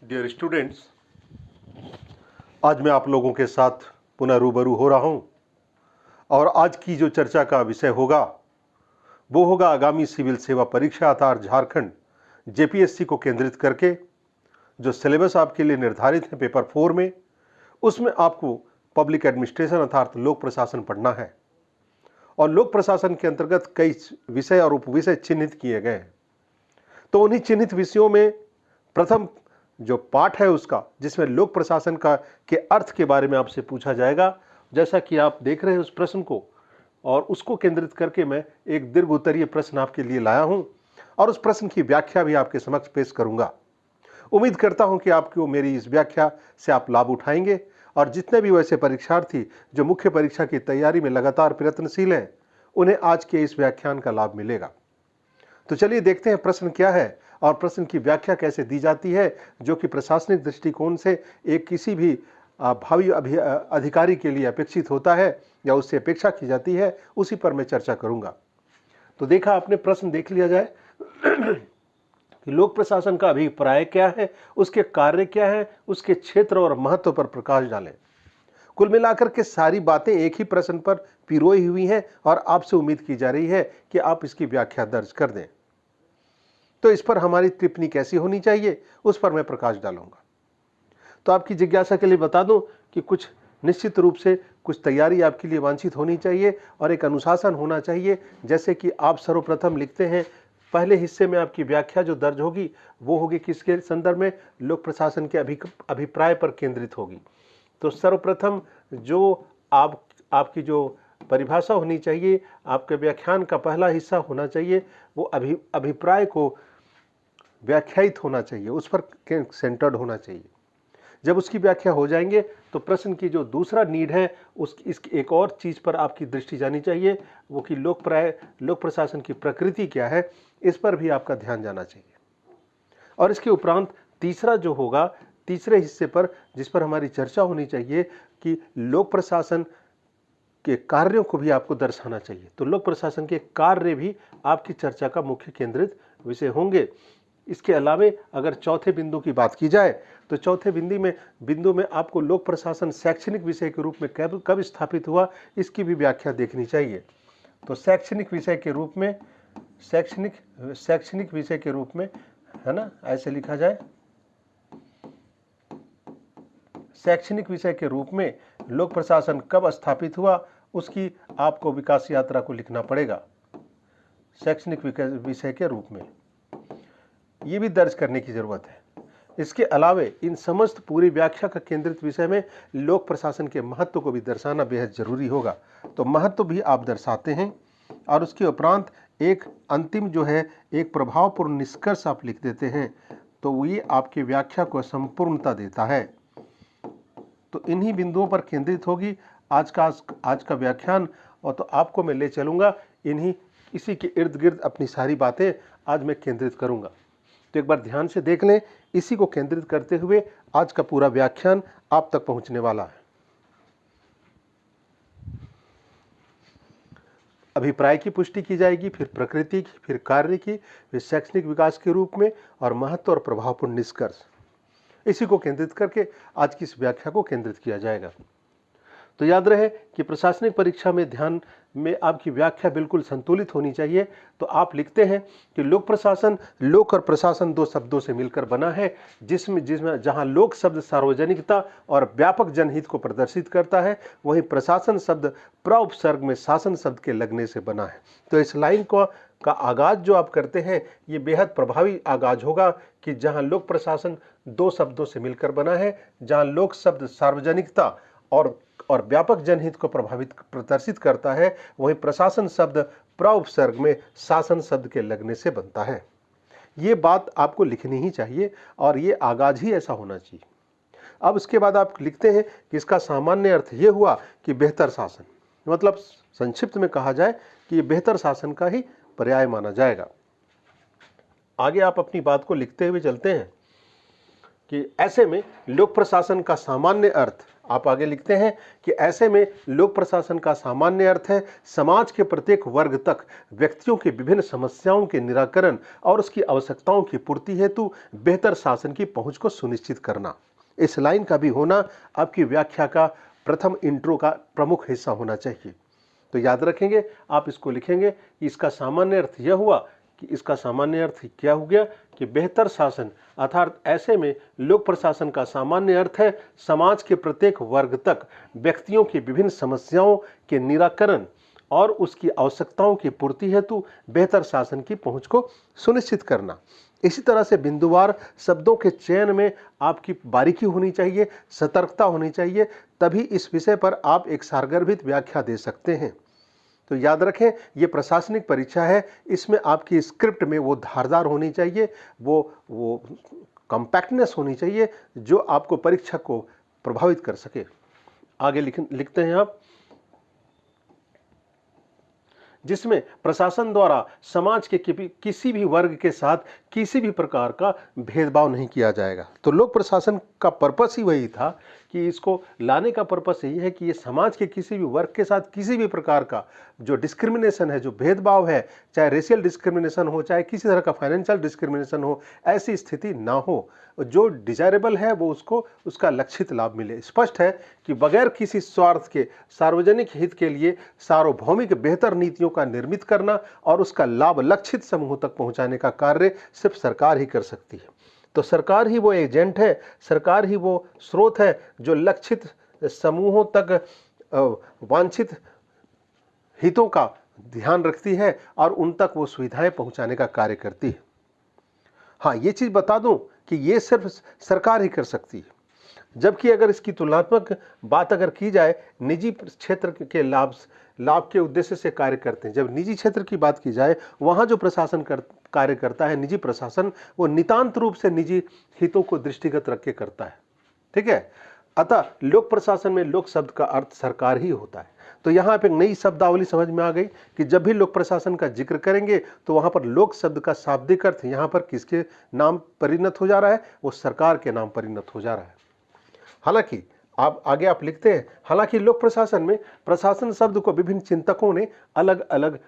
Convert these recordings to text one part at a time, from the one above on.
Dear students, आज मैं आप लोगों के साथ पुनः रूबरू हो रहा हूं और आज की जो चर्चा का विषय होगा वो होगा आगामी सिविल सेवा परीक्षा अर्थात झारखंड जेपीएससी को केंद्रित करके जो सिलेबस आपके लिए निर्धारित है पेपर 4 में, उसमें आपको पब्लिक एडमिनिस्ट्रेशन अर्थात लोक प्रशासन पढ़ना है और लोक प्रशासन के अंतर्गत कई विषय और उपविषय चिन्हित किए गए हैं। तो उन्हीं चिन्हित विषयों में प्रथम जो पाठ है उसका, जिसमें लोक प्रशासन का के अर्थ के बारे में आपसे पूछा जाएगा। जैसा कि आप देख रहे हैं उस प्रश्न को, और उसको केंद्रित करके मैं एक दीर्घ उत्तरीय प्रश्न आपके लिए लाया हूं और उस प्रश्न की व्याख्या भी आपके समक्ष पेश करूंगा। उम्मीद करता हूं कि आपको मेरी इस व्याख्या से आप लाभ उठाएंगे और जितने भी वैसे परीक्षार्थी जो मुख्य परीक्षा की तैयारी में लगातार प्रयत्नशील हैं, उन्हें आज के इस व्याख्यान का लाभ मिलेगा। तो चलिए देखते हैं प्रश्न क्या है और प्रश्न की व्याख्या कैसे दी जाती है, जो कि प्रशासनिक दृष्टिकोण से एक किसी भी भावी अधिकारी के लिए अपेक्षित होता है या उससे अपेक्षा की जाती है, उसी पर मैं चर्चा करूंगा। तो देखा आपने, प्रश्न देख लिया जाए कि लोक प्रशासन का अभिप्राय क्या है, उसके कार्य क्या है, उसके क्षेत्र और महत्व पर प्रकाश डालें। कुल मिलाकर के सारी बातें एक ही प्रश्न पर पिरोई हुई हैं और आपसे उम्मीद की जा रही है कि आप इसकी व्याख्या दर्ज कर दें। तो इस पर हमारी टिप्पणी कैसी होनी चाहिए, उस पर मैं प्रकाश डालूंगा। तो आपकी जिज्ञासा के लिए बता दूं कि कुछ निश्चित रूप से कुछ तैयारी आपके लिए वांछित होनी चाहिए और एक अनुशासन होना चाहिए। जैसे कि आप सर्वप्रथम लिखते हैं, पहले हिस्से में आपकी व्याख्या जो दर्ज होगी वो होगी किसके संदर्भ में, लोक प्रशासन के अभिप्राय पर केंद्रित होगी। तो सर्वप्रथम जो आपकी जो परिभाषा होनी चाहिए, आपके व्याख्यान का पहला हिस्सा होना चाहिए, वो अभिप्राय को व्याख्यायित होना चाहिए, उस पर सेंटर्ड होना चाहिए। जब उसकी व्याख्या हो जाएंगे तो प्रश्न की जो दूसरा नीड है इसकी एक और चीज पर आपकी दृष्टि जानी चाहिए, वो कि लोक प्रशासन की प्रकृति क्या है, इस पर भी आपका ध्यान जाना चाहिए। और इसके उपरांत तीसरा जो होगा, तीसरे हिस्से पर जिस पर हमारी चर्चा होनी चाहिए कि लोक प्रशासन के कार्यों को भी आपको दर्शाना चाहिए। तो लोक प्रशासन के कार्य भी आपकी चर्चा का मुख्य केंद्रित विषय होंगे। इसके अलावे अगर चौथे बिंदु की बात की जाए तो चौथे बिंदु में आपको लोक प्रशासन शैक्षणिक विषय के रूप में कब स्थापित हुआ, इसकी भी व्याख्या देखनी चाहिए। तो शैक्षणिक विषय के रूप में, शैक्षणिक विषय के रूप में, है ना, ऐसे लिखा जाए, शैक्षणिक विषय के रूप में लोक प्रशासन कब स्थापित हुआ, उसकी आपको विकास यात्रा को लिखना पड़ेगा शैक्षणिक विषय के रूप में। ये भी दर्ज करने की जरूरत है। इसके अलावे इन समस्त पूरी व्याख्या का केंद्रित विषय में लोक प्रशासन के महत्व को भी दर्शाना बेहद जरूरी होगा। तो महत्व भी आप दर्शाते हैं और उसके उपरांत एक अंतिम जो है एक प्रभावपूर्ण निष्कर्ष आप लिख देते हैं। तो ये आपकी व्याख्या को संपूर्णता देता है। तो इन्हीं बिंदुओं पर केंद्रित होगी आज का व्याख्यान, और तो आपको मैं ले चलूंगा इसी के इर्द गिर्द अपनी सारी बातें आज मैं केंद्रित करूंगा। तो एक बार ध्यान से देख लें, इसी को केंद्रित करते हुए आज का पूरा व्याख्यान आप तक पहुंचने वाला है। अभिप्राय की पुष्टि की जाएगी, फिर प्रकृति की, फिर कार्य की, फिर शैक्षणिक विकास के रूप में, और महत्व और प्रभावपूर्ण निष्कर्ष। इसी को केंद्रित करके आज की इस व्याख्या को केंद्रित किया जाएगा। तो याद रहे कि प्रशासनिक परीक्षा में ध्यान में आपकी व्याख्या बिल्कुल संतुलित होनी चाहिए। तो आप लिखते हैं कि लोक प्रशासन, लोक और प्रशासन दो शब्दों से मिलकर बना है, जिसमें जहां लोक शब्द सार्वजनिकता और व्यापक जनहित को प्रदर्शित करता है, वहीं प्रशासन शब्द प्रउपसर्ग में शासन शब्द के लगने से बना है। तो इस लाइन का आगाज जो आप करते हैं, ये बेहद प्रभावी आगाज होगा कि जहां लोक प्रशासन दो शब्दों से मिलकर बना है, जहां लोक शब्द सार्वजनिकता और व्यापक जनहित को प्रदर्शित करता है, वहीं प्रशासन शब्द प्रउपसर्ग में शासन शब्द के लगने से बनता है। ये बात आपको लिखनी ही चाहिए और ये आगाज ही ऐसा होना चाहिए। अब इसके बाद आप लिखते हैं कि इसका सामान्य अर्थ ये हुआ कि बेहतर शासन, मतलब संक्षिप्त में कहा जाए कि ये बेहतर शासन का ही पर्याय माना जाएगा। आगे आप अपनी बात को लिखते हुए चलते हैं कि ऐसे में लोक प्रशासन का सामान्य अर्थ आप आगे लिखते हैं कि ऐसे में लोक प्रशासन का सामान्य अर्थ है समाज के प्रत्येक वर्ग तक व्यक्तियों की विभिन्न समस्याओं के निराकरण और उसकी आवश्यकताओं की पूर्ति हेतु बेहतर शासन की पहुंच को सुनिश्चित करना। इस लाइन का भी होना आपकी व्याख्या का प्रथम इंट्रो का प्रमुख हिस्सा होना चाहिए। तो याद रखेंगे, आप इसको लिखेंगे कि इसका सामान्य अर्थ यह हुआ कि इसका सामान्य अर्थ क्या हो गया कि बेहतर शासन, अर्थात ऐसे में लोक प्रशासन का सामान्य अर्थ है समाज के प्रत्येक वर्ग तक व्यक्तियों की विभिन्न समस्याओं के निराकरण और उसकी आवश्यकताओं की पूर्ति हेतु बेहतर शासन की पहुंच को सुनिश्चित करना। इसी तरह से बिंदुवार शब्दों के चयन में आपकी बारीकी होनी चाहिए, सतर्कता होनी चाहिए, तभी इस विषय पर आप एक सारगर्भित व्याख्या दे सकते हैं। तो याद रखें, ये प्रशासनिक परीक्षा है, इसमें आपकी स्क्रिप्ट में वो धारदार होनी चाहिए, वो कॉम्पैक्टनेस होनी चाहिए जो आपको परीक्षा को प्रभावित कर सके। आगे लिखते हैं आप, जिसमें प्रशासन द्वारा समाज के किसी भी वर्ग के साथ किसी भी प्रकार का भेदभाव नहीं किया जाएगा। तो लोक प्रशासन का पर्पस ही वही था कि इसको लाने का पर्पस यही है कि ये समाज के किसी भी वर्ग के साथ किसी भी प्रकार का जो डिस्क्रिमिनेशन है, जो भेदभाव है, चाहे रेशियल डिस्क्रिमिनेशन हो, चाहे किसी तरह का फाइनेंशियल डिस्क्रिमिनेशन हो, ऐसी स्थिति ना हो। जो डिजायरेबल है वो उसको उसका लक्षित लाभ मिले। स्पष्ट है कि बगैर किसी स्वार्थ के सार्वजनिक हित के लिए सार्वभौमिक बेहतर नीतियों का निर्मित करना और उसका लाभ लक्षित समूह तक पहुंचाने का कार्य सिर्फ सरकार ही कर सकती है। तो सरकार ही वो एजेंट है, सरकार ही वो स्रोत है जो लक्षित समूहों तक वांछित हितों का ध्यान रखती है और उन तक वो सुविधाएं पहुंचाने का कार्य करती है। हाँ, ये चीज बता दूं कि ये सिर्फ सरकार ही कर सकती है, जबकि अगर इसकी तुलनात्मक बात अगर की जाए, निजी क्षेत्र के लाभ के उद्देश्य से कार्य करते हैं। जब निजी क्षेत्र की बात की जाए, वहां जो प्रशासन कार्य करता है, निजी प्रशासन, वो नितांत रूप से निजी हितों को दृष्टिगत रख के करता है। ठीक है, अतः लोक प्रशासन में लोक शब्द का अर्थ सरकार ही होता है। तो यहाँ पे एक नई शब्दावली समझ में आ गई कि जब भी लोक प्रशासन का जिक्र करेंगे तो वहां पर लोक शब्द का शाब्दिक अर्थ यहाँ पर किसके नाम परिणत हो जा रहा है? वो सरकार के नाम परिणत हो जा रहा है। हालांकि आप लिखते हैं, हालांकि लोक प्रशासन में प्रशासन शब्द को विभिन्न चिंतकों ने अलग अलग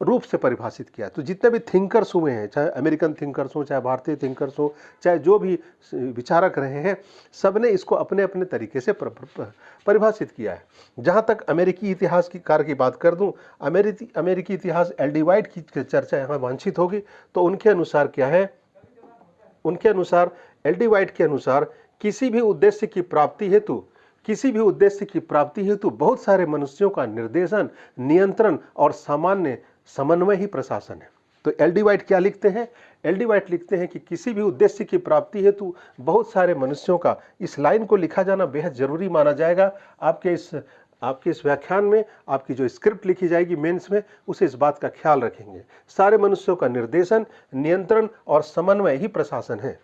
रूप से परिभाषित किया। तो जितने भी थिंकर्स हुए हैं, चाहे अमेरिकन थिंकर्स हो, चाहे भारतीय थिंकर्स हो, चाहे जो भी विचारक रहे हैं, सब ने इसको अपने अपने तरीके से परिभाषित किया है। जहाँ तक अमेरिकी इतिहास की कार की बात कर दूं, अमेरिकी इतिहास एल.डी. वाइट की चर्चा यहाँ वांछित होगी। तो उनके अनुसार क्या है? उनके अनुसार, एल.डी. वाइट के अनुसार, किसी भी उद्देश्य की प्राप्ति हेतु बहुत सारे मनुष्यों का निर्देशन, नियंत्रण और सामान्य समन्वय ही प्रशासन है। तो एल.डी. वाइट क्या लिखते हैं? एल.डी. वाइट लिखते हैं कि किसी भी उद्देश्य की प्राप्ति हेतु बहुत सारे मनुष्यों का, इस लाइन को लिखा जाना बेहद जरूरी माना जाएगा। आपके इस व्याख्यान में आपकी जो स्क्रिप्ट लिखी जाएगी मेंस में, उसे इस बात का ख्याल रखेंगे। सारे मनुष्यों का निर्देशन, नियंत्रण और समन्वय ही प्रशासन है।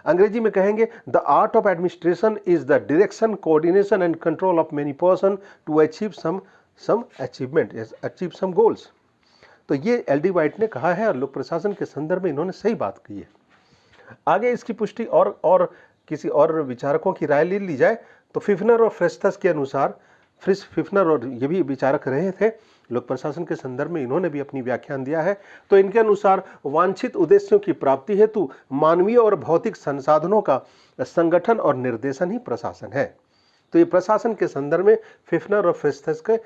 अंग्रेजी में कहेंगे, the art of administration is the direction, coordination and control of many person to achieve some achievement, achieve some goals. तो ये एल.डी. वाइट ने कहा है और लोक प्रशासन के संदर्भ में इन्होंने सही बात की है। आगे इसकी पुष्टि और किसी और विचारकों की राय ले ली जाए तो फिफ्नर और फ्रेस्थस के अनुसार, फिफ्नर और ये भी विचारक रहे थे लोक प्रशासन के संदर्भ में, इन्होंने भी अपनी व्याख्यान दिया है। तो इनके अनुसार वांछित उद्देश्यों की प्राप्ति हेतु मानवीय और भौतिक संसाधनों का संगठन और निर्देशन ही प्रशासन है। तो ये प्रशासन के संदर्भ में फिफ्नर और फ्रेस्थस के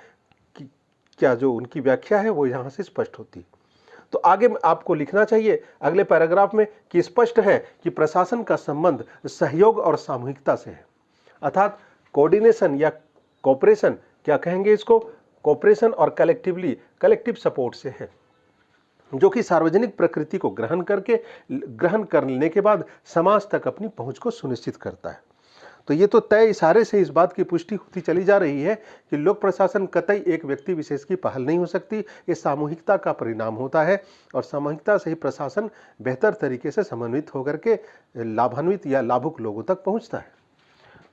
क्या जो उनकी व्याख्या है वो यहाँ से स्पष्ट होती है। तो आगे आपको लिखना चाहिए अगले पैराग्राफ में कि स्पष्ट है कि प्रशासन का संबंध सहयोग और सामूहिकता से है, अर्थात कोऑर्डिनेशन या कोऑपरेशन, क्या कहेंगे इसको, कोऑपरेशन और कलेक्टिव सपोर्ट से है, जो कि सार्वजनिक प्रकृति को ग्रहण करने के बाद समाज तक अपनी पहुंच को सुनिश्चित करता है। तो ये तो तय इशारे से इस बात की पुष्टि होती चली जा रही है कि लोक प्रशासन कतई एक व्यक्ति विशेष की पहल नहीं हो सकती, ये सामूहिकता का परिणाम होता है और सामूहिकता से ही प्रशासन बेहतर तरीके से समन्वित होकर के लाभान्वित या लाभुक लोगों तक पहुंचता है।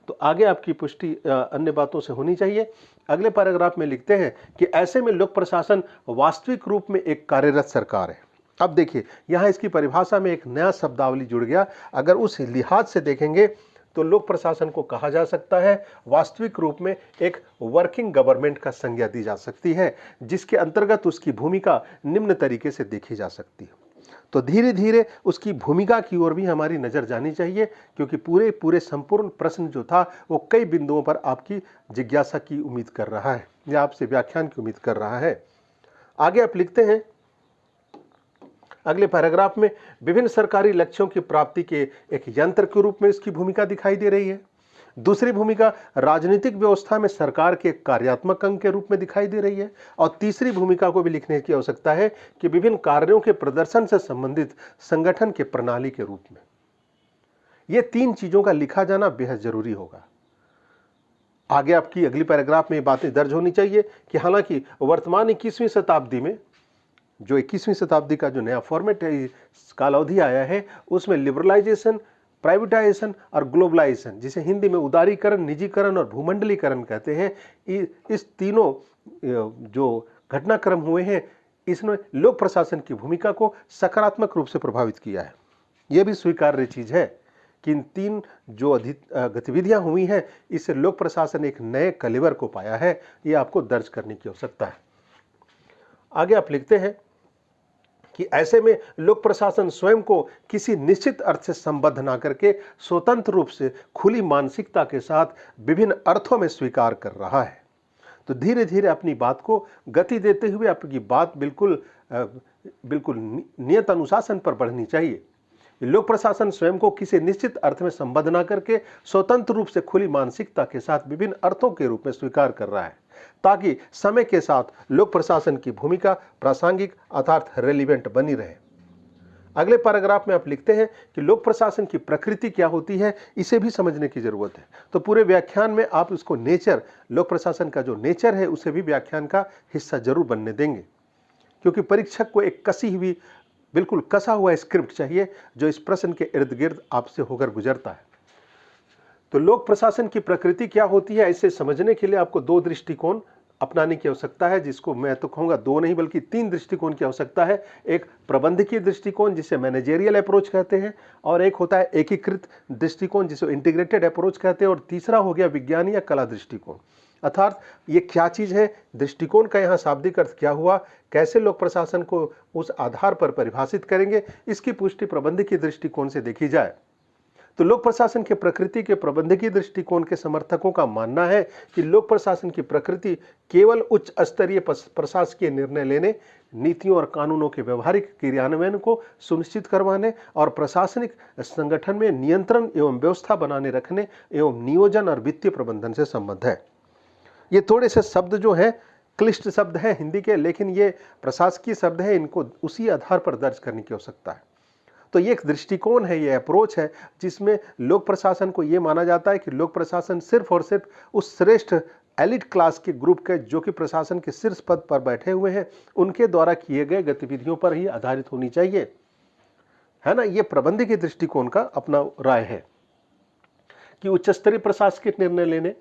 तो आगे आपकी पुष्टि अन्य बातों से होनी चाहिए। अगले पैराग्राफ में लिखते हैं कि ऐसे में लोक प्रशासन वास्तविक रूप में एक कार्यरत सरकार है। अब देखिए, यहाँ इसकी परिभाषा में एक नया शब्दावली जुड़ गया। अगर उस लिहाज से देखेंगे तो लोक प्रशासन को कहा जा सकता है वास्तविक रूप में एक वर्किंग गवर्नमेंट का संज्ञा दी जा सकती है, जिसके अंतर्गत उसकी भूमिका निम्न तरीके से देखी जा सकती है। तो धीरे धीरे उसकी भूमिका की ओर भी हमारी नजर जानी चाहिए, क्योंकि पूरे संपूर्ण प्रश्न जो था वो कई बिंदुओं पर आपकी जिज्ञासा की उम्मीद कर रहा है या आपसे व्याख्यान की उम्मीद कर रहा है। आगे आप लिखते हैं अगले पैराग्राफ में, विभिन्न सरकारी लक्ष्यों की प्राप्ति के एक यंत्र के रूप में इसकी भूमिका दिखाई दे रही है। दूसरी भूमिका राजनीतिक व्यवस्था में सरकार के कार्यात्मक अंग के रूप में दिखाई दे रही है। और तीसरी भूमिका को भी लिखने की आवश्यकता है कि विभिन्न कार्यों के प्रदर्शन से संबंधित संगठन के प्रणाली के रूप में। यह तीन चीजों का लिखा जाना बेहद जरूरी होगा। आगे आपकी अगली पैराग्राफ में बातें दर्ज होनी चाहिए कि हालांकि वर्तमान 21वीं शताब्दी में जो 21वीं शताब्दी का जो नया फॉर्मेट है, कालावधि आया है, उसमें लिबरलाइजेशन, प्राइवेटाइजेशन और ग्लोबलाइजेशन, जिसे हिंदी में उदारीकरण, निजीकरण और भूमंडलीकरण कहते हैं, इस तीनों जो घटनाक्रम हुए हैं, इसने लोक प्रशासन की भूमिका को सकारात्मक रूप से प्रभावित किया है। यह भी स्वीकार्य चीज है कि इन तीन जो गतिविधियां हुई हैं, इससे लोक प्रशासन एक नए कलिवर को पाया है। यह आपको दर्ज करने की आवश्यकता है। आगे आप लिखते हैं कि ऐसे में लोक प्रशासन स्वयं को किसी निश्चित अर्थ से संबद्ध ना करके स्वतंत्र रूप से खुली मानसिकता के साथ विभिन्न अर्थों में स्वीकार कर रहा है। तो धीरे धीरे अपनी बात को गति देते हुए आपकी बात बिल्कुल नियत अनुशासन पर बढ़नी चाहिए। लोक प्रशासन स्वयं को किसी निश्चित अर्थ में संबद्ध ना करके स्वतंत्र रूप से खुली मानसिकता के साथ विभिन्न अर्थों के रूप में स्वीकार कर रहा है, ताकि समय के साथ लोक प्रशासन की भूमिका प्रासंगिक अर्थात रेलिवेंट बनी रहे। अगले पैराग्राफ में आप लिखते हैं कि लोक प्रशासन की प्रकृति क्या होती है, इसे भी समझने की जरूरत है। तो पूरे व्याख्यान में आप इसको नेचर, लोक प्रशासन का जो नेचर है, उसे भी व्याख्यान का हिस्सा जरूर बनने देंगे, क्योंकि परीक्षक को एक कसी हुई, बिल्कुल कसा हुआ स्क्रिप्ट चाहिए जो इस प्रश्न के इर्द गिर्द आपसे होकर गुजरता है। तो लोक प्रशासन की प्रकृति क्या होती है, इसे समझने के लिए आपको दो दृष्टिकोण अपनाने की आवश्यकता है, जिसको मैं तो कहूंगा दो नहीं बल्कि तीन दृष्टिकोण की आवश्यकता है। एक प्रबंधकीय दृष्टिकोण जिसे मैनेजेरियल अप्रोच कहते हैं, और एक होता है एकीकृत दृष्टिकोण जिसे इंटीग्रेटेड अप्रोच कहते हैं, और तीसरा हो गया विज्ञान या कला दृष्टिकोण। अर्थात ये क्या चीज है, दृष्टिकोण का यहाँ शाब्दिक अर्थ क्या हुआ, कैसे लोक प्रशासन को उस आधार पर परिभाषित करेंगे, इसकी पुष्टि प्रबंधकीय दृष्टिकोण से देखी जाए। तो लोक प्रशासन के प्रकृति के प्रबंधकीय दृष्टिकोण के समर्थकों का मानना है कि लोक प्रशासन की प्रकृति केवल उच्च स्तरीय प्रशासकीय निर्णय लेने, नीतियों और कानूनों के व्यवहारिक क्रियान्वयन को सुनिश्चित करवाने और प्रशासनिक संगठन में नियंत्रण एवं व्यवस्था बनाने रखने एवं नियोजन और वित्तीय प्रबंधन से संबद्ध है। ये थोड़े से शब्द जो हैं क्लिष्ट शब्द हैं हिंदी के, लेकिन ये प्रशासकीय शब्द है, इनको उसी आधार पर दर्ज करने की आवश्यकता है। तो ये एक दृष्टिकोण है, ये अप्रोच है, जिसमें लोक प्रशासन को ये माना जाता है कि लोक प्रशासन सिर्फ और सिर्फ उस श्रेष्ठ एलिट क्लास के ग्रुप के जो कि प्रशासन के शीर्ष पद पर बैठे हुए हैं, उनके द्वारा किए गए गतिविधियों पर ही आधारित होनी चाहिए, है ना। ये प्रबंधकीय दृष्टिकोण का अपना राय है कि उच्च स्तरीय प्रशासकीय निर्णय लेने,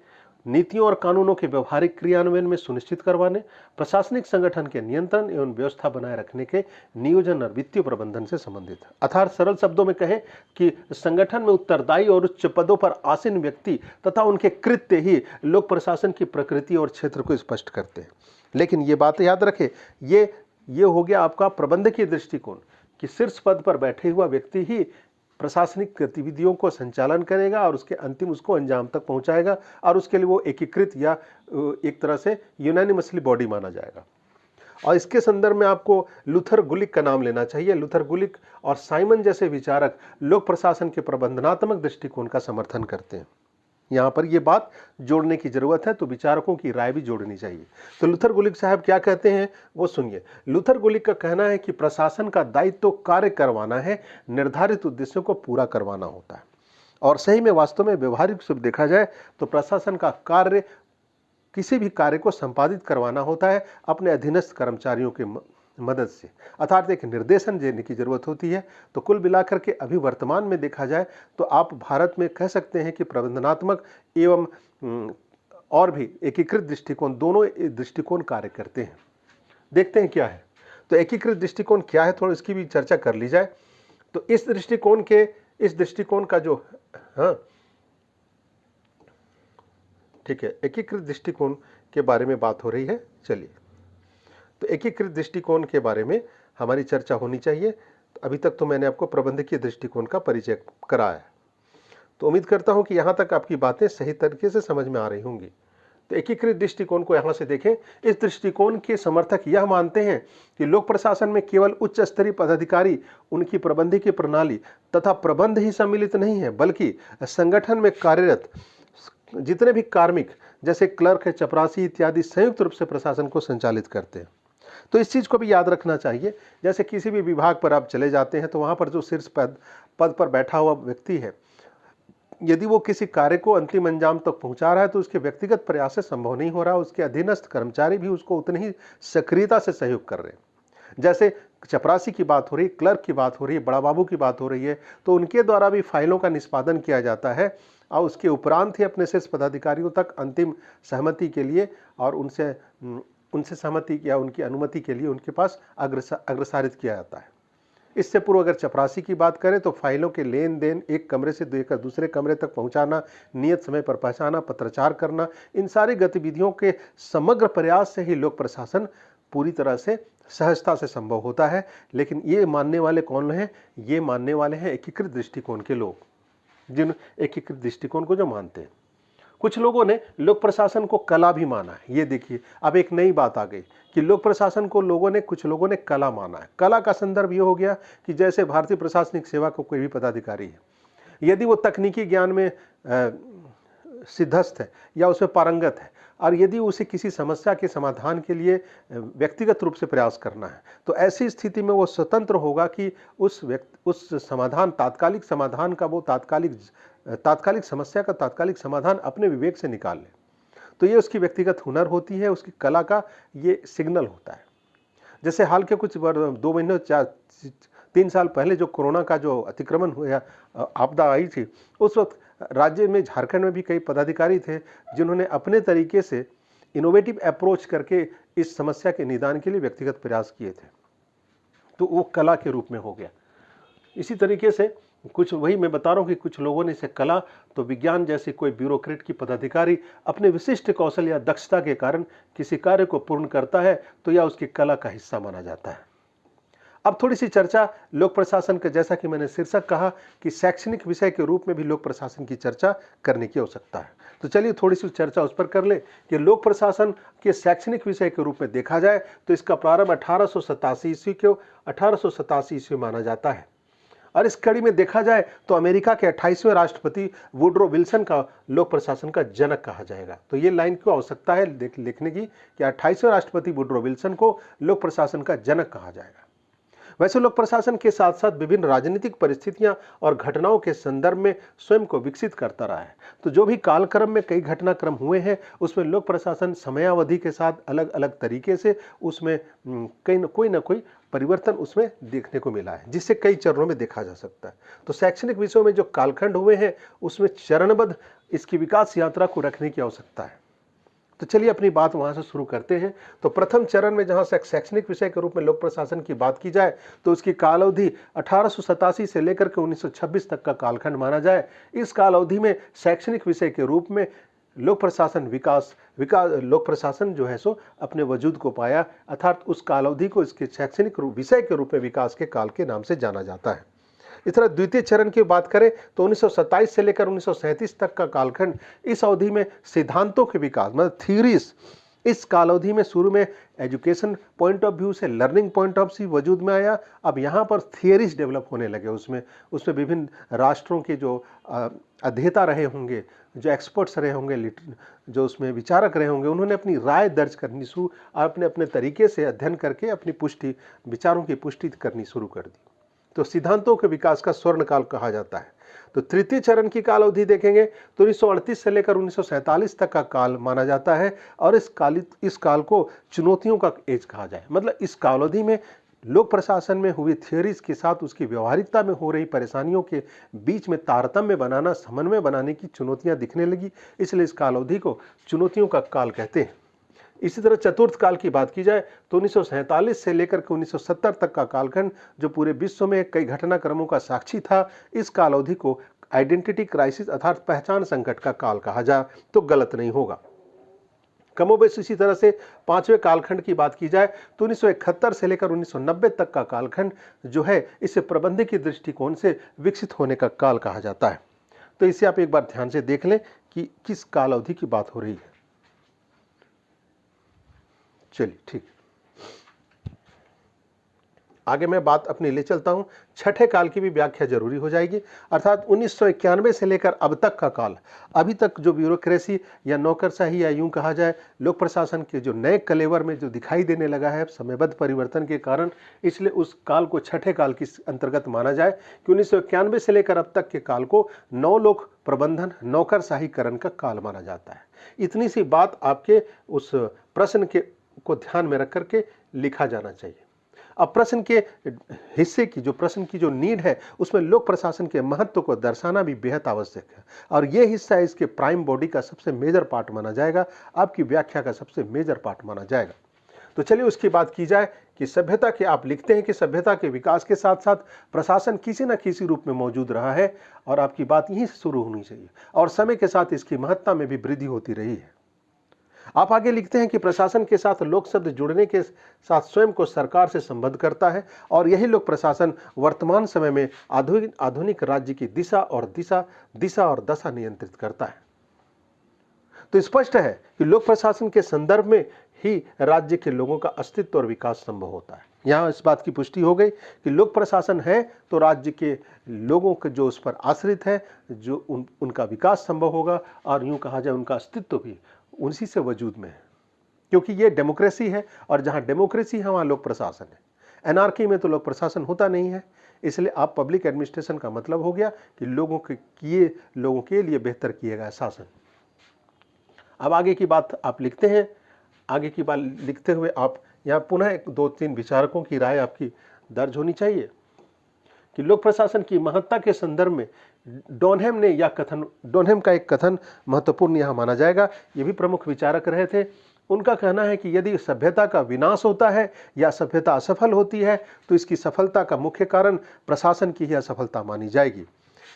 नीतियों और कानूनों के व्यवहारिक क्रियान्वयन में सुनिश्चित करवाने, प्रशासनिक संगठन के नियंत्रण एवं व्यवस्था बनाए रखने के नियोजन और वित्तीय प्रबंधन से संबंधित है। अर्थात सरल शब्दों में कहें कि संगठन में उत्तरदायी और उच्च पदों पर आसीन व्यक्ति तथा उनके कृत्य ही लोक प्रशासन की प्रकृति और क्षेत्र को स्पष्ट करते हैं। लेकिन ये बात याद रखें, ये हो गया आपका प्रबंधकीय दृष्टिकोण कि शीर्ष पद पर बैठे हुआ व्यक्ति ही प्रशासनिक गतिविधियों को संचालन करेगा और उसके अंतिम उसको अंजाम तक पहुंचाएगा, और उसके लिए वो एकीकृत या एक तरह से यूनानिमसली बॉडी माना जाएगा। और इसके संदर्भ में आपको लूथर गुलिक का नाम लेना चाहिए। लूथर गुलिक और साइमन जैसे विचारक लोक प्रशासन के प्रबंधनात्मक दृष्टिकोण का समर्थन करते हैं। यहाँ पर यह बात जोड़ने की जरूरत है, तो विचारकों की राय भी जोड़नी चाहिए। तो लूथर गुलिक साहब क्या कहते हैं वो सुनिए। लूथर गुलिक का कहना है कि प्रशासन का दायित्व तो कार्य करवाना है, निर्धारित उद्देश्यों को पूरा करवाना होता है। और सही में वास्तव में व्यवहारिक रूप से देखा जाए तो प्रशासन का कार्य किसी भी कार्य को संपादित करवाना होता है अपने अधीनस्थ कर्मचारियों के मदद से, अर्थात एक निर्देशन देने की जरूरत होती है। तो कुल मिलाकर के अभी वर्तमान में देखा जाए तो आप भारत में कह सकते हैं कि प्रबंधनात्मक एवं और भी एकीकृत दृष्टिकोण, दोनों दृष्टिकोण कार्य करते हैं। देखते हैं क्या है। तो एकीकृत दृष्टिकोण क्या है, थोड़ा इसकी भी चर्चा कर ली जाए। तो इस दृष्टिकोण का जो ठीक है, एकीकृत दृष्टिकोण के बारे में बात हो रही है। चलिए, तो एकीकृत दृष्टिकोण के बारे में हमारी चर्चा होनी चाहिए। अभी तक तो मैंने आपको प्रबंधकीय दृष्टिकोण का परिचय कराया है, तो उम्मीद करता हूं कि यहां तक आपकी बातें सही तरीके से समझ में आ रही होंगी। तो एकीकृत दृष्टिकोण को यहां से देखें। इस दृष्टिकोण के समर्थक यह मानते हैं कि लोक प्रशासन में केवल उच्च स्तरीय पदाधिकारी, उनकी प्रबंधकीय प्रणाली तथा प्रबंध ही सम्मिलित नहीं है, बल्कि संगठन में कार्यरत जितने भी कार्मिक जैसे क्लर्क है, चपरासी इत्यादि संयुक्त रूप से प्रशासन को संचालित करते हैं। तो इस चीज को भी याद रखना चाहिए। जैसे किसी भी विभाग पर आप चले जाते हैं तो वहां पर जो शीर्ष पद पर बैठा हुआ व्यक्ति है, यदि वो किसी कार्य को अंतिम अंजाम तक पहुंचा रहा है तो उसके व्यक्तिगत प्रयास से संभव नहीं हो रहा, उसके अधीनस्थ कर्मचारी भी उसको उतनी ही सक्रियता से सहयोग कर रहे हैं। जैसे चपरासी की बात हो रही है, क्लर्क की बात हो रही है, बड़ा बाबू की बात हो रही है, तो उनके द्वारा भी फाइलों का निष्पादन किया जाता है और उसके उपरांत ही अपने शीर्ष पदाधिकारियों तक अंतिम सहमति के लिए और उनसे सहमति या उनकी अनुमति के लिए उनके पास अग्रसारित किया जाता है। इससे पूर्व अगर चपरासी की बात करें तो फाइलों के लेन देन, एक कमरे से लेकर दूसरे कमरे तक पहुंचाना, नियत समय पर पहुंचाना, पत्राचार करना, इन सारी गतिविधियों के समग्र प्रयास से ही लोक प्रशासन पूरी तरह से सहजता से संभव होता है। लेकिन ये मानने वाले कौन हैं? ये मानने वाले हैं एकीकृत दृष्टिकोण के लोग, जिन एकीकृत दृष्टिकोण को जो मानते हैं। कुछ लोगों ने लोक प्रशासन को कला भी माना है। ये देखिए, अब एक नई बात आ गई कि लोक प्रशासन को कुछ लोगों ने कला माना है। कला का संदर्भ ये हो गया कि जैसे भारतीय प्रशासनिक सेवा को कोई भी पदाधिकारी है, यदि वो तकनीकी ज्ञान में सिद्धस्त है या उसमें पारंगत है और यदि उसे किसी समस्या के समाधान के लिए व्यक्तिगत रूप से प्रयास करना है, तो ऐसी स्थिति में वो स्वतंत्र होगा कि उस समाधान, तात्कालिक समाधान का वो तात्कालिक समस्या का तात्कालिक समाधान अपने विवेक से निकाल ले। तो ये उसकी व्यक्तिगत हुनर होती है, उसकी कला का ये सिग्नल होता है। जैसे हाल के कुछ 2 महीने 3 साल पहले जो कोरोना का जो अतिक्रमण हुआ, आपदा आई थी, उस वक्त राज्य में, झारखंड में भी कई पदाधिकारी थे जिन्होंने अपने तरीके से इनोवेटिव अप्रोच करके इस समस्या के निदान के लिए व्यक्तिगत प्रयास किए थे। तो वो कला के रूप में हो गया। इसी तरीके से कुछ, वही मैं बता रहा हूँ कि कुछ लोगों ने इसे कला, तो विज्ञान जैसे कोई ब्यूरोक्रेट की पदाधिकारी अपने विशिष्ट कौशल या दक्षता के कारण किसी कार्य को पूर्ण करता है तो यह उसकी कला का हिस्सा माना जाता है। अब थोड़ी सी चर्चा लोक प्रशासन का, जैसा कि मैंने शीर्षक कहा कि शैक्षणिक विषय के रूप में भी लोक प्रशासन की चर्चा करने की आवश्यकता है। तो चलिए थोड़ी सी चर्चा उस पर कर ले कि लोक प्रशासन के शैक्षणिक विषय के रूप में देखा जाए तो इसका प्रारंभ 1887 ईस्वी माना जाता है। और इस कड़ी में देखा जाए तो अमेरिका के 28वें राष्ट्रपति वुड्रो विल्सन का लोक प्रशासन का जनक कहा जाएगा। तो ये लाइन क्यों आवश्यकता है लिखने की कि 28वें राष्ट्रपति वुड्रो विल्सन को लोक प्रशासन का जनक कहा जाएगा। वैसे लोक प्रशासन के साथ साथ विभिन्न राजनीतिक परिस्थितियां और घटनाओं के संदर्भ में स्वयं को विकसित करता रहा है। तो जो भी कालक्रम में कई घटनाक्रम हुए हैं उसमें लोक प्रशासन समयावधि के साथ अलग अलग तरीके से उसमें कोई ना कोई परिवर्तन उसमें देखने को मिला है, जिससे कई चरणों में देखा जा सकता है। तो शैक्षणिक विषयों में जो कालखंड हुए हैं उसमें चरणबद्ध इसकी विकास यात्रा को रखने की आवश्यकता है। तो चलिए अपनी बात वहां से शुरू करते हैं। तो प्रथम चरण में जहां शैक्षणिक विषय के रूप में लोक प्रशासन की बात की जाए तो उसकी काल अवधि 1887 से लेकर के 1926 तक का कालखंड माना जाए। इस काल अवधि में शैक्षणिक विषय के रूप में लोक प्रशासन जो है सो अपने वजूद को पाया, अर्थात उस काल अवधि को इसके शैक्षणिक विषय के रूप में विकास के काल के नाम से जाना जाता है। इस तरह द्वितीय चरण की बात करें तो 1927 से लेकर 1937 तक का कालखंड, इस अवधि में सिद्धांतों के विकास, मतलब थ्योरीज, इस काल अवधि में शुरू में एजुकेशन पॉइंट ऑफ व्यू से, लर्निंग पॉइंट ऑफ व्यू वजूद में आया। अब यहाँ पर थियरीज डेवलप होने लगे। उसमें विभिन्न राष्ट्रों के जो अध्येता रहे होंगे, जो एक्सपर्ट्स रहे होंगे, जो उसमें विचारक रहे होंगे, उन्होंने अपनी राय दर्ज करनी शुरू और अपने तरीके से अध्ययन करके अपनी विचारों की पुष्टि करनी शुरू कर दी। तो सिद्धांतों के विकास का स्वर्ण काल कहा जाता है। तो तृतीय चरण की काल अवधि देखेंगे तो 1938 से लेकर 1947 तक का काल माना जाता है और इस काल को चुनौतियों का एज कहा जाए। मतलब इस काल अवधि में लोक प्रशासन में हुई थियोरीज के साथ उसकी व्यवहारिकता में हो रही परेशानियों के बीच में तारतम्य बनाना, समन्वय बनाने की चुनौतियां दिखने लगी, इसलिए इस काल अवधि को चुनौतियों का काल कहते हैं। इसी तरह चतुर्थ काल की बात की जाए तो 1947 से लेकर के 1970 तक का कालखंड जो पूरे विश्व में कई घटनाक्रमों का साक्षी था, इस काल अवधि को आइडेंटिटी क्राइसिस अर्थात पहचान संकट का काल कहा जाए तो गलत नहीं होगा। कमोबेश इसी तरह से पांचवें कालखंड की बात की जाए तो 1971 से लेकर 1990 तक का कालखंड जो है इसे प्रबंधकीय दृष्टिकोण से विकसित होने का काल कहा जाता है। तो इसे आप एक बार ध्यान से देख लें कि किस काल अवधि की बात हो रही है। चलिए ठीक, आगे मैं बात अपनी ले चलता हूं। छठे काल की भी व्याख्या जरूरी हो जाएगी, अर्थात 1991 से लेकर अब तक का काल। अभी तक जो ब्यूरोक्रेसी या नौकरशाही या यूं कहा जाए लोक प्रशासन के जो नए कलेवर में जो दिखाई देने लगा है समयबद्ध परिवर्तन के कारण, इसलिए उस काल को छठे काल के अंतर्गत माना जाए कि 1991 से लेकर अब तक के काल को नवलोक प्रबंधन नौकरशाहीकरण का काल माना जाता है। इतनी सी बात आपके उस प्रश्न के को ध्यान में रख करके लिखा जाना चाहिए। अब प्रश्न के हिस्से की प्रश्न की जो नीड है उसमें लोक प्रशासन के महत्व को दर्शाना भी बेहद आवश्यक है, और यह हिस्सा इसके प्राइम बॉडी का सबसे मेजर पार्ट माना जाएगा, आपकी व्याख्या का सबसे मेजर पार्ट माना जाएगा। तो चलिए उसकी बात की जाए कि सभ्यता के, आप लिखते हैं कि सभ्यता के विकास के साथ साथ प्रशासन किसी न किसी रूप में मौजूद रहा है, और आपकी बात यहीं से शुरू होनी चाहिए, और समय के साथ इसकी महत्ता में भी वृद्धि होती रही है। आप आगे लिखते हैं कि प्रशासन के साथ लोक शब्द जुड़ने के साथ स्वयं को सरकार से संबद्ध करता है, और यही लोक प्रशासन वर्तमान समय में आधुनिक राज्य की दिशा और दशा नियंत्रित करता है। तो स्पष्ट है कि लोक प्रशासन के संदर्भ में ही राज्य के लोगों का अस्तित्व और विकास संभव होता है। यहाँ इस बात की पुष्टि हो गई कि लोक प्रशासन है तो राज्य के लोगों के जो उस पर आश्रित है, जो उनका विकास संभव होगा, और यूं कहा जाए उनका अस्तित्व भी उसी से वजूद में है, क्योंकि ये डेमोक्रेसी है, और जहां डेमोक्रेसी है वहां लोक प्रशासन है। एनार्की में तो लोक प्रशासन होता नहीं है। इसलिए आप पब्लिक एडमिनिस्ट्रेशन का मतलब हो गया कि लोगों के लिए बेहतर किया गया शासन। अब आगे की बात आप लिखते हैं, आगे की बात लिखते हुए आप यहाँ पुनः 2-3 विचारकों की राय आपकी दर्ज होनी चाहिए कि लोक प्रशासन की महत्ता के संदर्भ में डोनहेम का एक कथन महत्वपूर्ण यहाँ माना जाएगा। ये भी प्रमुख विचारक रहे थे। उनका कहना है कि यदि सभ्यता का विनाश होता है या सभ्यता असफल होती है तो इसकी सफलता का मुख्य कारण प्रशासन की ही असफलता मानी जाएगी।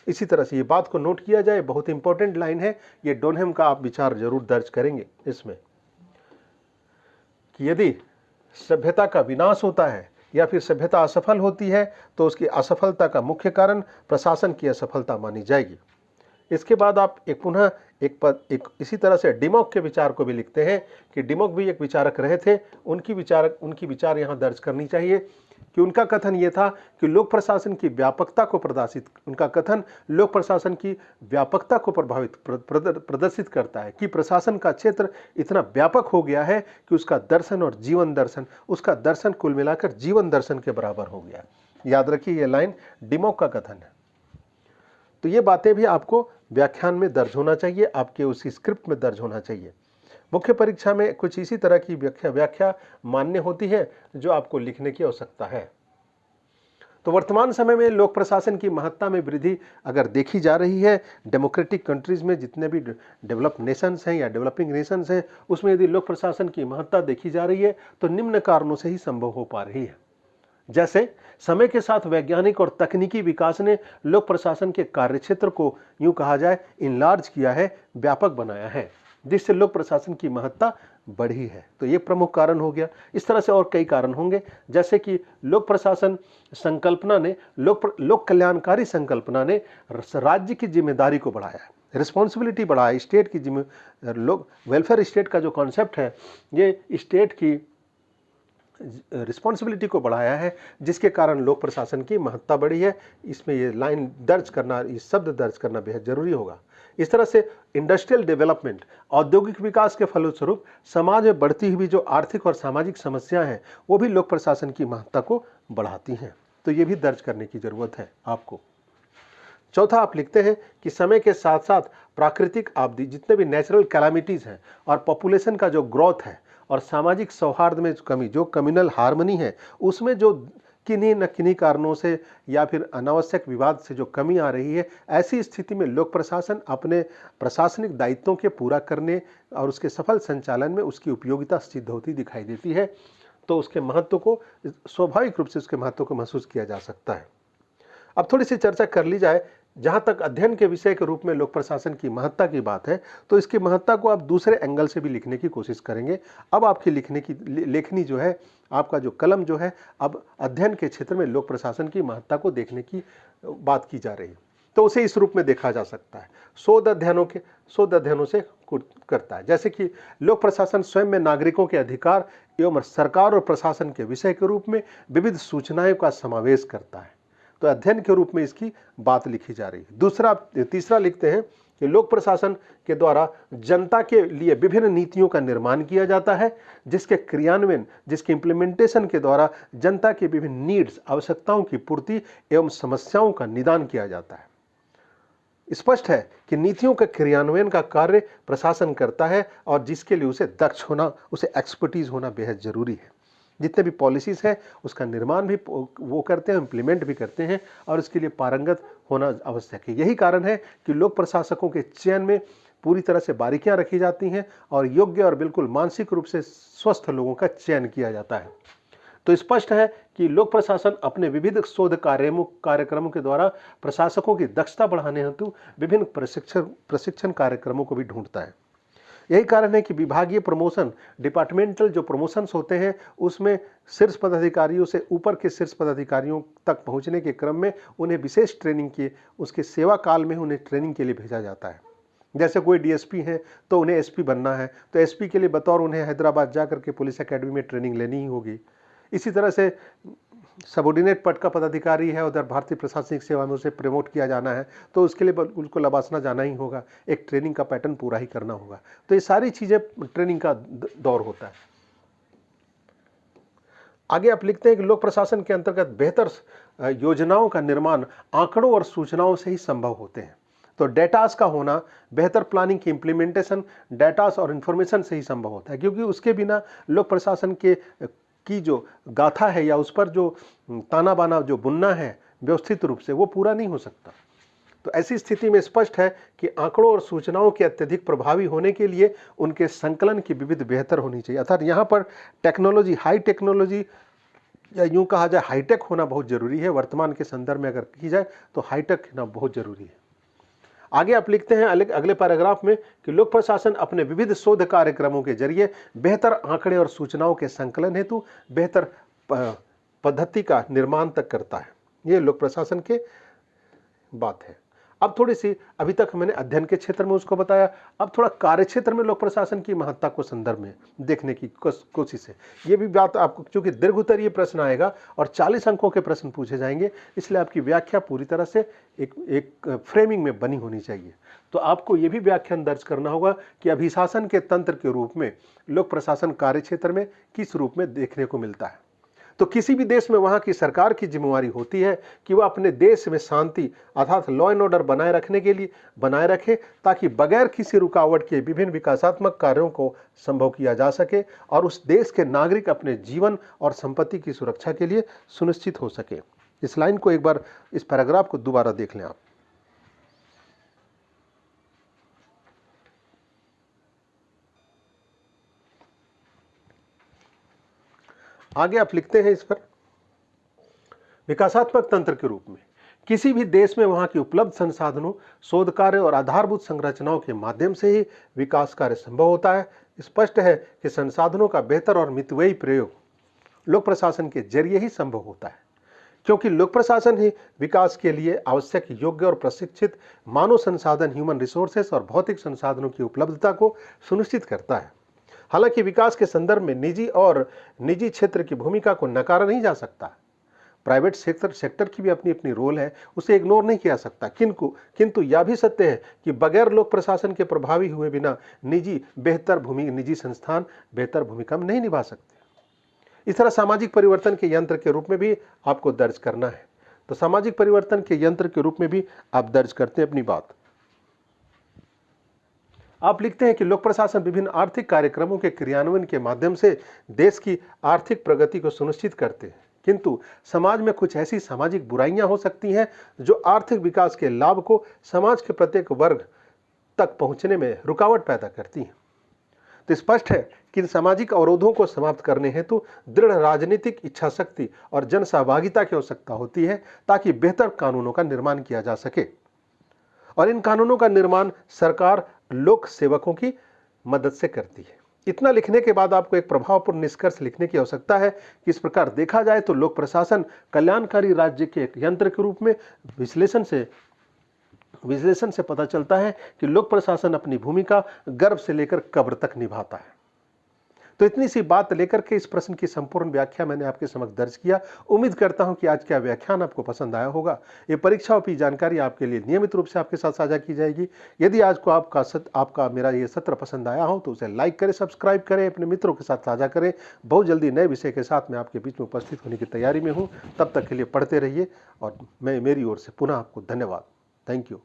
इसी तरह से ये बात को नोट किया जाए, बहुत इंपॉर्टेंट लाइन है ये, डोनहेम का आप विचार जरूर दर्ज करेंगे इसमें, कि यदि सभ्यता का विनाश होता है या फिर सभ्यता असफल होती है तो उसकी असफलता का मुख्य कारण प्रशासन की असफलता मानी जाएगी। इसके बाद आप एक इसी तरह से डिमॉक के विचार को भी लिखते हैं कि डिमॉक भी एक विचारक रहे थे। उनकी विचार यहाँ दर्ज करनी चाहिए कि उनका कथन ये था कि लोक प्रशासन की व्यापकता को प्रदर्शित करता है कि प्रशासन का क्षेत्र इतना व्यापक हो गया है कि उसका दर्शन और जीवन दर्शन, उसका दर्शन कुल मिलाकर जीवन दर्शन के बराबर हो गया। याद रखिए, ये लाइन डिमॉक का कथन है। तो ये बातें भी आपको व्याख्यान में दर्ज होना चाहिए, आपके उस स्क्रिप्ट में दर्ज होना चाहिए। मुख्य परीक्षा में कुछ इसी तरह की व्याख्या मान्य होती है जो आपको लिखने की आवश्यकता है। तो वर्तमान समय में लोक प्रशासन की महत्ता में वृद्धि अगर देखी जा रही है, डेमोक्रेटिक कंट्रीज में जितने भी डेवलप नेशंस हैं या डेवलपिंग नेशंस हैं, उसमें यदि लोक प्रशासन की महत्ता देखी जा रही है तो निम्न कारणों से ही संभव हो पा रही है। जैसे समय के साथ वैज्ञानिक और तकनीकी विकास ने लोक प्रशासन के कार्यक्षेत्र को यूं कहा जाए इनलार्ज किया है, व्यापक बनाया है, जिससे लोक प्रशासन की महत्ता बढ़ी है। तो ये प्रमुख कारण हो गया। इस तरह से और कई कारण होंगे, जैसे कि लोक प्रशासन संकल्पना ने लोक कल्याणकारी संकल्पना ने राज्य की जिम्मेदारी को बढ़ाया है, रिस्पॉन्सिबिलिटी बढ़ाया, स्टेट की वेलफेयर स्टेट का जो कॉन्सेप्ट है ये स्टेट की रिस्पॉन्सिबिलिटी को बढ़ाया है, जिसके कारण लोक प्रशासन की महत्ता बढ़ी है। इसमें ये लाइन दर्ज करना, ये शब्द दर्ज करना बेहद जरूरी होगा। इस तरह से इंडस्ट्रियल डेवलपमेंट, औद्योगिक विकास के फलस्वरूप समाज में बढ़ती हुई जो आर्थिक और सामाजिक समस्याएं हैं वो भी लोक प्रशासन की महत्ता को बढ़ाती हैं। तो ये भी दर्ज करने की जरूरत है आपको। चौथा, आप लिखते हैं कि समय के साथ साथ प्राकृतिक आपदा, जितने भी नेचुरल कैलामिटीज हैं, और पॉपुलेशन का जो ग्रोथ है, और सामाजिक सौहार्द में कमी, जो कम्युनल हार्मनी है, उसमें जो किन्हीं न किन्हीं कारणों से या फिर अनावश्यक विवाद से जो कमी आ रही है, ऐसी स्थिति में लोक प्रशासन अपने प्रशासनिक दायित्वों के पूरा करने और उसके सफल संचालन में उसकी उपयोगिता सिद्ध होती दिखाई देती है। तो उसके महत्व को, स्वाभाविक रूप से उसके महत्व को महसूस किया जा सकता है। अब थोड़ी सी चर्चा कर ली जाए जहाँ तक अध्ययन के विषय के रूप में लोक प्रशासन की महत्ता की बात है, तो इसकी महत्ता को आप दूसरे एंगल से भी लिखने की कोशिश करेंगे। अब आपकी लेखनी जो है, आपका जो कलम जो है, अब अध्ययन के क्षेत्र में लोक प्रशासन की महत्ता को देखने की बात की जा रही है। तो उसे इस रूप में देखा जा सकता है, शोध अध्ययनों से करता है। जैसे कि लोक प्रशासन स्वयं में नागरिकों के अधिकार एवं सरकार और प्रशासन के विषय के रूप में विविध सूचनाओं का समावेश करता है। तो अध्ययन के रूप में इसकी बात लिखी जा रही है। तीसरा लिखते हैं कि लोक प्रशासन के द्वारा जनता के लिए विभिन्न नीतियों का निर्माण किया जाता है, जिसके क्रियान्वयन, जिसके इम्प्लीमेंटेशन के द्वारा जनता के विभिन्न नीड्स, आवश्यकताओं की पूर्ति एवं समस्याओं का निदान किया जाता है। स्पष्ट है कि नीतियों के क्रियान्वयन का कार्य प्रशासन करता है और जिसके लिए उसे दक्ष होना, उसे एक्सपर्टीज होना बेहद जरूरी है। जितने भी पॉलिसीज है उसका निर्माण भी वो करते हैं, इम्प्लीमेंट भी करते हैं और इसके लिए पारंगत होना आवश्यक है। यही कारण है कि लोक प्रशासकों के चयन में पूरी तरह से बारीकियां रखी जाती हैं और योग्य और बिल्कुल मानसिक रूप से स्वस्थ लोगों का चयन किया जाता है। तो स्पष्ट है कि लोक प्रशासन अपने विविध शोध कार्यक्रमों के द्वारा प्रशासकों की दक्षता बढ़ाने हेतु विभिन्न प्रशिक्षण कार्यक्रमों को भी ढूंढता है। यही कारण है कि विभागीय प्रमोशन, डिपार्टमेंटल जो प्रमोशंस होते हैं, उसमें शीर्ष पदाधिकारियों से ऊपर के शीर्ष पदाधिकारियों तक पहुंचने के क्रम में उन्हें विशेष ट्रेनिंग की, उसके सेवा काल में उन्हें ट्रेनिंग के लिए भेजा जाता है। जैसे कोई डीएसपी है तो उन्हें एसपी बनना है, तो एसपी के लिए बतौर उन्हें हैदराबाद जाकर के पुलिस एकेडमी में ट्रेनिंग लेनी ही होगी। इसी तरह से सबॉर्डिनेट पद का पदाधिकारी है, उधर भारतीय प्रशासनिक सेवा में उसे प्रमोट किया जाना है, तो उसके लिए उसको लबासना जाना ही होगा, एक ट्रेनिंग का पैटर्न पूरा ही करना होगा। तो ये सारी चीजें ट्रेनिंग का दौर होता है। आगे आप लिखते हैं कि लोक प्रशासन के अंतर्गत बेहतर योजनाओं का निर्माण आंकड़ों और सूचनाओं से ही संभव होते हैं। तो डेटास का होना, बेहतर प्लानिंग की इम्प्लीमेंटेशन डेटास और इंफॉर्मेशन से ही संभव होता है, क्योंकि उसके बिना लोक प्रशासन की जो गाथा है या उस पर जो ताना बाना जो बुनना है व्यवस्थित रूप से, वो पूरा नहीं हो सकता। तो ऐसी स्थिति में स्पष्ट है कि आंकड़ों और सूचनाओं के अत्यधिक प्रभावी होने के लिए उनके संकलन की विविध बेहतर होनी चाहिए। अर्थात यहाँ पर टेक्नोलॉजी, हाई टेक्नोलॉजी या यूं कहा जाए हाईटेक होना बहुत जरूरी है। वर्तमान के संदर्भ में अगर की जाए तो हाईटेक होना बहुत जरूरी है। आगे आप लिखते हैं अगले पैराग्राफ में कि लोक प्रशासन अपने विविध शोध कार्यक्रमों के जरिए बेहतर आंकड़े और सूचनाओं के संकलन हेतु बेहतर पद्धति का निर्माण तक करता है। ये लोक प्रशासन के बात है। अब थोड़ी सी, अभी तक मैंने अध्ययन के क्षेत्र में उसको बताया, अब थोड़ा कार्य क्षेत्र में लोक प्रशासन की महत्ता को संदर्भ में देखने की कोशिश है। ये भी बात आपको, क्योंकि दीर्घोत्तरीय प्रश्न आएगा और 40 अंकों के प्रश्न पूछे जाएंगे, इसलिए आपकी व्याख्या पूरी तरह से एक फ्रेमिंग में बनी होनी चाहिए। तो आपको ये भी व्याख्यान दर्ज करना होगा कि अभिशासन के तंत्र के रूप में लोक प्रशासन कार्य क्षेत्र में किस रूप में देखने को मिलता है। तो किसी भी देश में वहां की सरकार की जिम्मेवारी होती है कि वह अपने देश में शांति अर्थात लॉ एंड ऑर्डर बनाए रखे, ताकि बगैर किसी रुकावट के विभिन्न विकासात्मक कार्यों को संभव किया जा सके और उस देश के नागरिक अपने जीवन और संपत्ति की सुरक्षा के लिए सुनिश्चित हो सके। इस लाइन को एक बार, इस पैराग्राफ को दोबारा देख लें आप। आगे आप लिखते हैं इस पर, विकासात्मक तंत्र के रूप में किसी भी देश में वहां की उपलब्ध संसाधनों, शोध कार्य और आधारभूत संरचनाओं के माध्यम से ही विकास कार्य संभव होता है। स्पष्ट है कि संसाधनों का बेहतर और मितव्ययी प्रयोग लोक प्रशासन के जरिए ही संभव होता है, क्योंकि लोक प्रशासन ही विकास के लिए आवश्यक योग्य और प्रशिक्षित मानव संसाधन, ह्यूमन रिसोर्सेस और भौतिक संसाधनों की उपलब्धता को सुनिश्चित करता है। हालांकि विकास के संदर्भ में निजी क्षेत्र की भूमिका को नकारा नहीं जा सकता। प्राइवेट सेक्टर की भी अपनी अपनी रोल है, उसे इग्नोर नहीं किया सकता। किंतु यह भी सत्य है कि बगैर लोक प्रशासन के प्रभावी हुए बिना निजी संस्थान बेहतर भूमिका नहीं निभा सकते। इस तरह सामाजिक परिवर्तन के यंत्र के रूप में भी आपको दर्ज करना है। तो सामाजिक परिवर्तन के यंत्र के रूप में भी आप दर्ज करते हैं अपनी बात। आप लिखते हैं कि लोक प्रशासन विभिन्न आर्थिक कार्यक्रमों के क्रियान्वयन के माध्यम से देश की आर्थिक प्रगति को सुनिश्चित करते हैं, किंतु समाज में कुछ ऐसी सामाजिक बुराइयां हो सकती हैं जो आर्थिक विकास के लाभ को समाज के प्रत्येक वर्ग तक पहुंचने में रुकावट पैदा करती हैं। तो स्पष्ट है कि इन सामाजिक अवरोधों को समाप्त करने हेतु दृढ़ राजनीतिक इच्छा शक्ति और जन सहभागिता की आवश्यकता होती है, ताकि बेहतर कानूनों का निर्माण किया जा सके। और इन कानूनों का निर्माण सरकार लोक सेवकों की मदद से करती है। इतना लिखने के बाद आपको एक प्रभावपूर्ण निष्कर्ष लिखने की आवश्यकता है कि इस प्रकार देखा जाए तो लोक प्रशासन कल्याणकारी राज्य के एक यंत्र के रूप में विश्लेषण से पता चलता है कि लोक प्रशासन अपनी भूमिका गर्भ से लेकर कब्र तक निभाता है। तो इतनी सी बात लेकर के इस प्रश्न की संपूर्ण व्याख्या मैंने आपके समक्ष दर्ज किया। उम्मीद करता हूं कि आज का व्याख्यान आपको पसंद आया होगा। ये परीक्षाओं की जानकारी आपके लिए नियमित रूप से आपके साथ साझा की जाएगी। यदि आज को आपका मेरा ये सत्र पसंद आया हो तो उसे लाइक करें, सब्सक्राइब करें, अपने मित्रों के साथ साझा करें। बहुत जल्दी नए विषय के साथ मैं आपके बीच में उपस्थित होने की तैयारी में हूँ। तब तक के लिए पढ़ते रहिए और मैं मेरी ओर से पुनः आपको धन्यवाद। Thank you.